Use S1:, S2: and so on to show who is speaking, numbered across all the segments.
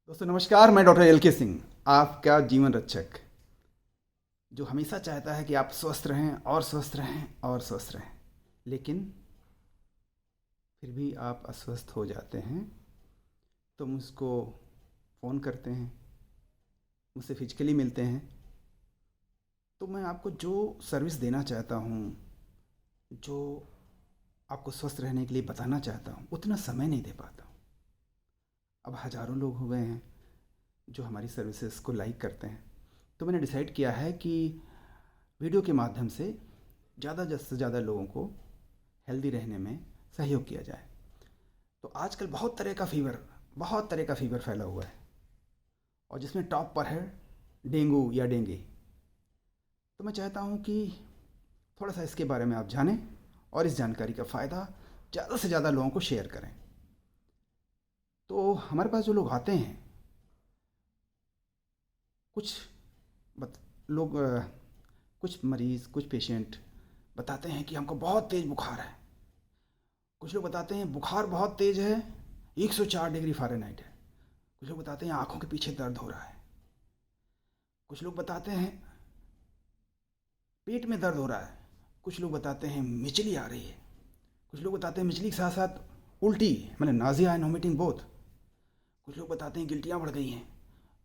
S1: दोस्तों नमस्कार, मैं डॉक्टर एल के सिंह, आपका जीवन रक्षक, जो हमेशा चाहता है कि आप स्वस्थ रहें और स्वस्थ रहें और स्वस्थ रहें। लेकिन फिर भी आप अस्वस्थ हो जाते हैं तो मुझको फ़ोन करते हैं, मुझसे फिजिकली मिलते हैं। तो मैं आपको जो सर्विस देना चाहता हूँ, जो आपको स्वस्थ रहने के लिए बताना चाहता हूँ, उतना समय नहीं दे पाता हूँ। अब हज़ारों लोग हो गए हैं जो हमारी सर्विसेज को लाइक करते हैं। तो मैंने डिसाइड किया है कि वीडियो के माध्यम से ज़्यादा से ज़्यादा लोगों को हेल्दी रहने में सहयोग किया जाए। तो आजकल बहुत तरह का फीवर फैला हुआ है, और जिसमें टॉप पर है डेंगू या डेंगू। तो मैं चाहता हूँ कि थोड़ा सा इसके बारे में आप जानें और इस जानकारी का फ़ायदा ज़्यादा से ज़्यादा लोगों को शेयर करें। तो हमारे पास जो लोग आते हैं, कुछ बत, लोग कुछ मरीज़, कुछ पेशेंट बताते हैं कि हमको बहुत तेज़ बुखार है। कुछ लोग बताते हैं बुखार बहुत तेज़ है, 104 डिग्री फ़ारेनहाइट है। कुछ लोग बताते हैं आँखों के पीछे दर्द हो रहा है। कुछ लोग बताते हैं पेट में दर्द हो रहा है। कुछ लोग बताते हैं मिचली आ रही है। कुछ लोग बताते हैं मिचली के साथ साथ उल्टी, मतलब नाज़िया एंड वोमिटिंग बोथ। कुछ लोग बताते हैं गिल्टियाँ बढ़ गई हैं।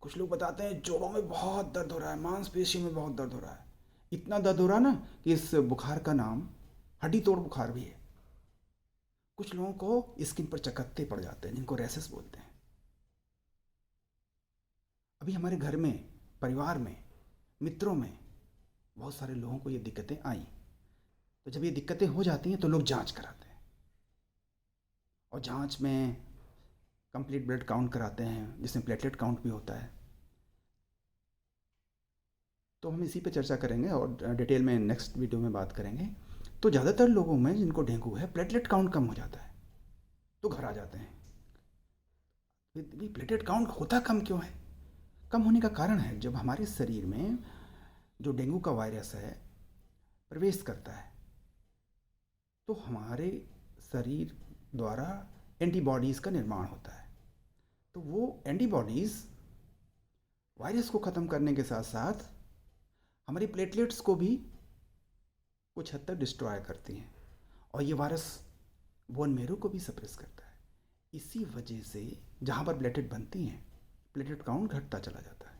S1: कुछ लोग बताते हैं जोड़ों में बहुत दर्द हो रहा है, मांसपेशियों में बहुत दर्द हो रहा है। इतना दर्द हो रहा है ना कि इस बुखार का नाम हड्डी तोड़ बुखार भी है। कुछ लोगों को स्किन पर चकत्ते पड़ जाते हैं, जिनको रैसेस बोलते हैं। अभी हमारे घर में, परिवार में, मित्रों में बहुत सारे लोगों को ये दिक्कतें आई। तो जब ये दिक्कतें हो जाती हैं तो लोग जांच कराते हैं, और जांच में कंप्लीट ब्लड काउंट कराते हैं, जिसमें प्लेटलेट काउंट भी होता है। तो हम इसी पे चर्चा करेंगे और डिटेल में नेक्स्ट वीडियो में बात करेंगे। तो ज़्यादातर लोगों में जिनको डेंगू है, प्लेटलेट काउंट कम हो जाता है तो घर आ जाते हैं। भी प्लेटलेट काउंट होता कम क्यों है? कम होने का कारण है, जब हमारे शरीर में जो डेंगू का वायरस है प्रवेश करता है, तो हमारे शरीर द्वारा एंटीबॉडीज़ का निर्माण होता है। तो वो एंटीबॉडीज़ वायरस को ख़त्म करने के साथ साथ हमारी प्लेटलेट्स को भी कुछ हद तक डिस्ट्रॉय करती हैं, और ये वायरस बोन मेरो को भी सप्रेस करता है। इसी वजह से जहाँ पर प्लेटलेट बनती हैं, प्लेटलेट काउंट घटता चला जाता है।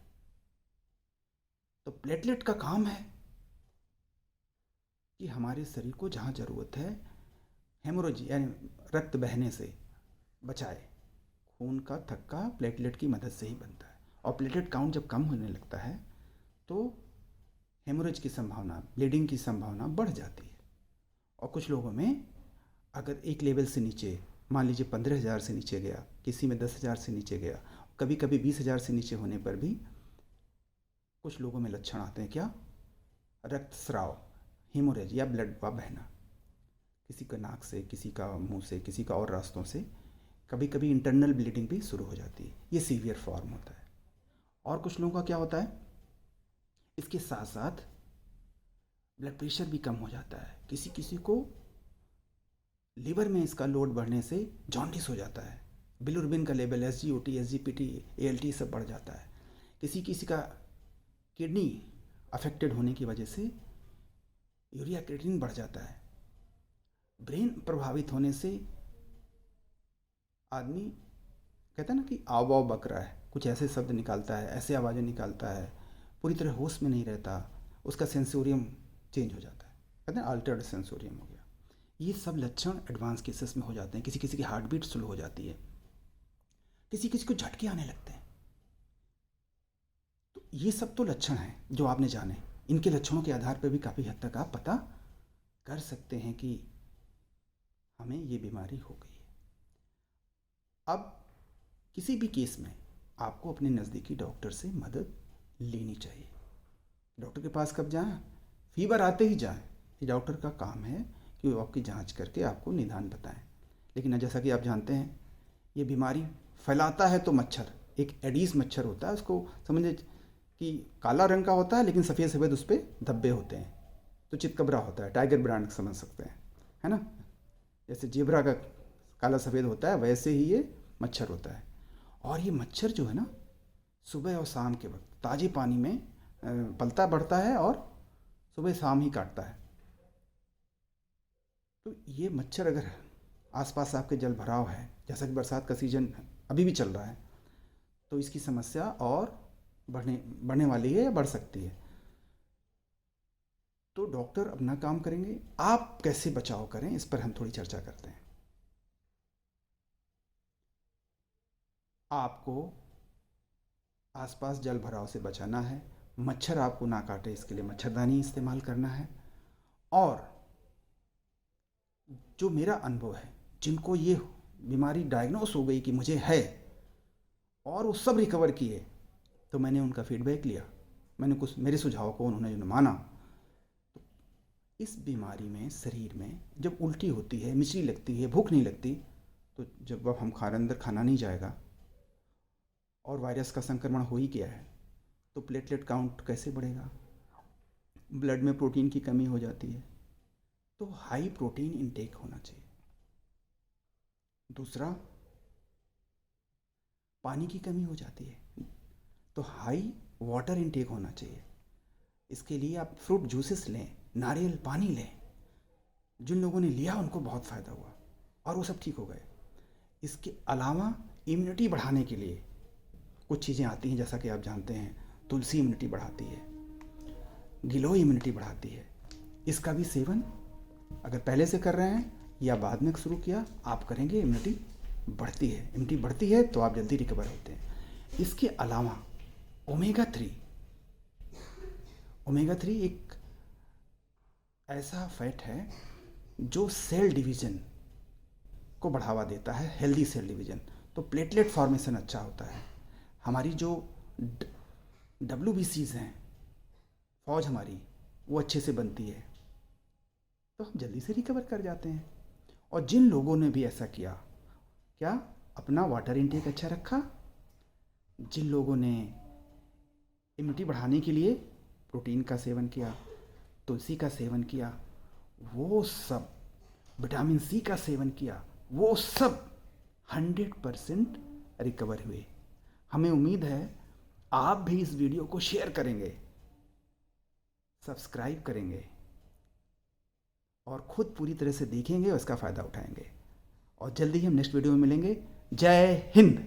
S1: तो प्लेटलेट का काम है कि हमारे शरीर को जहाँ ज़रूरत है हेमोरेज यानी रक्त बहने से बचाए। खून का थक्का प्लेटलेट की मदद से ही बनता है, और प्लेटलेट काउंट जब कम होने लगता है तो हेमोरेज की संभावना, ब्लीडिंग की संभावना बढ़ जाती है। और कुछ लोगों में अगर एक लेवल से नीचे, मान लीजिए 15,000 से नीचे गया, किसी में 10,000 से नीचे गया, कभी कभी 20,000 से नीचे होने पर भी कुछ लोगों में लक्षण आते हैं। क्या? रक्तस्राव, हेमोरेज या ब्लड का बहना, किसी का नाक से, किसी का मुंह से, किसी का और रास्तों से। कभी कभी इंटरनल ब्लीडिंग भी शुरू हो जाती है। ये सीवियर फॉर्म होता है। और कुछ लोगों का क्या होता है, इसके साथ साथ ब्लड प्रेशर भी कम हो जाता है। किसी किसी को लीवर में इसका लोड बढ़ने से जॉन्डिस हो जाता है। बिलिरुबिन का लेवल, SGOT, SGPT, ALT सब बढ़ जाता है। किसी किसी का किडनी अफेक्टेड होने की वजह से यूरिया क्रिएटिनिन बढ़ जाता है। ब्रेन प्रभावित होने से आदमी कहता है ना कि आव आव बक रहा है, कुछ ऐसे शब्द निकालता है, ऐसे आवाज़ें निकालता है, पूरी तरह होश में नहीं रहता, उसका सेंसोरियम चेंज हो जाता है, कहते हैं अल्टर्ड सेंसोरियम हो गया। ये सब लक्षण एडवांस केसेस में हो जाते हैं। किसी किसी की हार्ट बीट स्लो हो जाती है, किसी किसी को झटके आने लगते हैं। तो ये सब तो लक्षण हैं जो आपने जाने। इनके लक्षणों के आधार पर भी काफ़ी हद तक आप पता कर सकते हैं कि हमें ये बीमारी हो गई है। अब किसी भी केस में आपको अपने नज़दीकी डॉक्टर से मदद लेनी चाहिए। डॉक्टर के पास कब जाएं? फीवर आते ही जाएं। ये डॉक्टर का काम है कि वो आपकी जांच करके आपको निदान बताएं। लेकिन जैसा कि आप जानते हैं, ये बीमारी फैलाता है तो मच्छर, एक एडीज मच्छर होता है, उसको समझे कि काला रंग का होता है लेकिन सफ़ेद सफ़ेद उस पर धब्बे होते हैं, तो चितकबरा होता है, टाइगर ब्रांड समझ सकते हैं, है ना। जैसे जेबरा का काला सफ़ेद होता है, वैसे ही ये मच्छर होता है। और ये मच्छर जो है ना, सुबह और शाम के वक्त ताज़े पानी में पलता बढ़ता है और सुबह शाम ही काटता है। तो ये मच्छर अगर आसपास आपके जल भराव है, जैसा कि बरसात का सीज़न अभी भी चल रहा है, तो इसकी समस्या और बढ़ने बढ़ने वाली है या बढ़ सकती है। तो डॉक्टर अपना काम करेंगे, आप कैसे बचाव करें इस पर हम थोड़ी चर्चा करते हैं। आपको आसपास जल भराव से बचाना है, मच्छर आपको ना काटे इसके लिए मच्छरदानी इस्तेमाल करना है। और जो मेरा अनुभव है, जिनको ये बीमारी डायग्नोस हो गई कि मुझे है और वो सब रिकवर किए, तो मैंने उनका फीडबैक लिया, मैंने कुछ मेरे सुझाव को उन्होंने माना। तो इस बीमारी में शरीर में जब उल्टी होती है, मिचली लगती है, भूख नहीं लगती, तो जब अब हम अंदर खाना नहीं जाएगा और वायरस का संक्रमण हो ही गया है, तो प्लेटलेट काउंट कैसे बढ़ेगा, ब्लड में प्रोटीन की कमी हो जाती है। तो हाई प्रोटीन इनटेक होना चाहिए। दूसरा, पानी की कमी हो जाती है, तो हाई वाटर इनटेक होना चाहिए। इसके लिए आप फ्रूट जूसेस लें, नारियल पानी लें। जिन लोगों ने लिया उनको बहुत फ़ायदा हुआ और वो सब ठीक हो गए। इसके अलावा इम्यूनिटी बढ़ाने के लिए कुछ चीज़ें आती हैं, जैसा कि आप जानते हैं, तुलसी इम्यूनिटी बढ़ाती है, गिलोय इम्यूनिटी बढ़ाती है। इसका भी सेवन अगर पहले से कर रहे हैं या बाद में शुरू किया, आप करेंगे, इम्यूनिटी बढ़ती है। इम्यूनिटी बढ़ती है तो आप जल्दी रिकवर होते हैं। इसके अलावा ओमेगा थ्री एक ऐसा फैट है जो सेल डिवीज़न को बढ़ावा देता है, हेल्दी सेल डिवीज़न। तो प्लेटलेट फॉर्मेशन अच्छा होता है। हमारी जो WBCs हैं, फौज हमारी, वो अच्छे से बनती है, तो हम जल्दी से रिकवर कर जाते हैं। और जिन लोगों ने भी ऐसा किया, क्या अपना वाटर इनटेक अच्छा रखा, जिन लोगों ने इम्यूनिटी बढ़ाने के लिए प्रोटीन का सेवन किया, तुलसी का सेवन किया, वो सब, विटामिन सी का सेवन किया, वो सब 100% रिकवर हुए। हमें उम्मीद है आप भी इस वीडियो को शेयर करेंगे, सब्सक्राइब करेंगे और ख़ुद पूरी तरह से देखेंगे और इसका फ़ायदा उठाएंगे। और जल्दी ही हम नेक्स्ट वीडियो में मिलेंगे। जय हिंद।